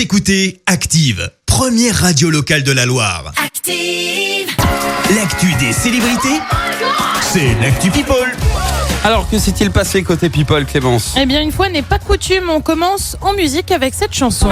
Vous écoutez Active, première radio locale de la Loire. Active. L'actu des célébrités, c'est l'actu People. Alors, que s'est-il passé côté People, Clémence? Eh bien, une fois n'est pas coutume, on commence en musique avec cette chanson.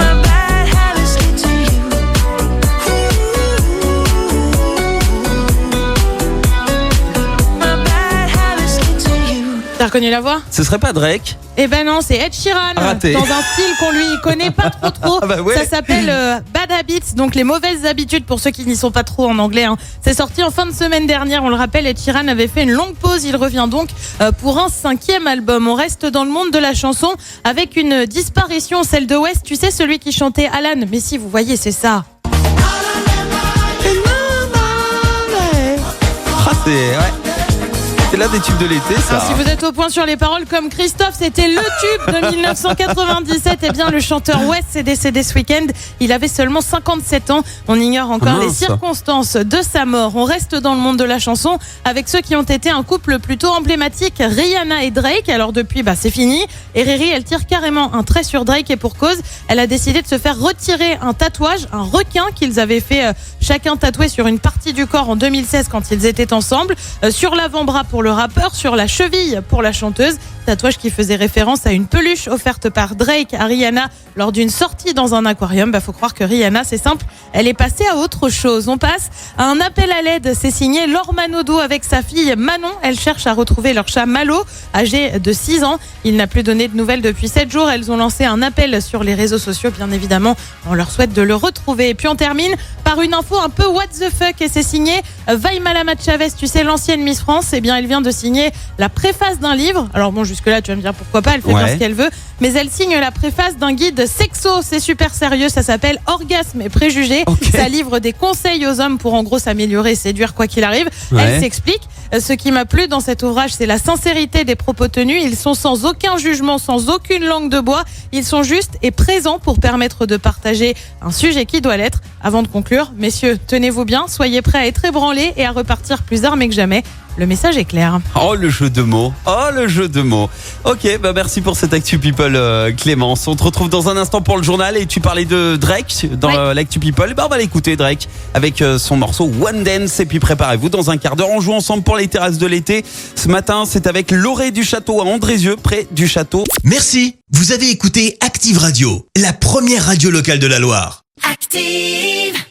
T'as reconnu la voix? Ce serait pas Drake? Eh ben non, c'est Ed Sheeran, Raté. dans un style qu'on lui connaît pas trop. Ah bah ouais. Ça s'appelle Bad Habits, donc les mauvaises habitudes pour ceux qui n'y sont pas trop en anglais. C'est sorti en fin de semaine dernière, on le rappelle, Ed Sheeran avait fait une longue pause, il revient donc pour un 5e album. On reste dans le monde de la chanson avec une disparition, celle de West, tu sais, celui qui chantait Alan, mais si vous voyez, c'est ça. Ah, c'est l'un des tubes de l'été, ça. Alors, si vous êtes au point sur les paroles comme Christophe, c'était le tube de 1997. Eh bien, le chanteur West est décédé ce week-end. Il avait seulement 57 ans. On ignore encore les circonstances de sa mort. On reste dans le monde de la chanson avec ceux qui ont été un couple plutôt emblématique, Rihanna et Drake. Alors depuis, c'est fini. Et Riri, elle tire carrément un trait sur Drake et pour cause, elle a décidé de se faire retirer un tatouage, un requin qu'ils avaient fait chacun tatouer sur une partie du corps en 2016 quand ils étaient ensemble, sur l'avant-bras pour le rappeur, sur la cheville pour la chanteuse. Tatouage qui faisait référence à une peluche offerte par Drake à Rihanna lors d'une sortie dans un aquarium. Faut croire que Rihanna, c'est simple, elle est passée à autre chose. On passe à un appel à l'aide. C'est signé Laure Manodou avec sa fille Manon. Elle cherche à retrouver leur chat Malo, âgé de 6 ans. Il n'a plus donné de nouvelles depuis 7 jours. Elles ont lancé un appel sur les réseaux sociaux. Bien évidemment, on leur souhaite de le retrouver. Et puis on termine par une info un peu what the fuck. Et c'est signé Vaimala Chavez, tu sais, l'ancienne Miss France. Eh bien, elle vient de signer la préface d'un livre. Alors bon, jusque-là, tu vas me dire pourquoi pas, elle fait bien ce qu'elle veut. Mais elle signe la préface d'un guide sexo. C'est super sérieux, ça s'appelle Orgasme et préjugés. Okay. Ça livre des conseils aux hommes pour en gros s'améliorer et séduire quoi qu'il arrive. Ouais. Elle s'explique. Ce qui m'a plu dans cet ouvrage, c'est la sincérité des propos tenus. Ils sont sans aucun jugement, sans aucune langue de bois. Ils sont justes et présents pour permettre de partager un sujet qui doit l'être. Avant de conclure, messieurs, tenez-vous bien, soyez prêts à être ébranlés et à repartir plus armés que jamais. Le message est clair. Oh, le jeu de mots. Ok, merci pour cette Actu People, Clémence. On te retrouve dans un instant pour le journal et tu parlais de Drake dans l'Actu People. On va l'écouter, Drake, avec son morceau One Dance. Et puis préparez-vous, dans un quart d'heure, on joue ensemble pour les terrasses de l'été. Ce matin, c'est avec l'Orée du Château à Andrézieux, près du château. Merci, vous avez écouté Active Radio, la première radio locale de la Loire. Active.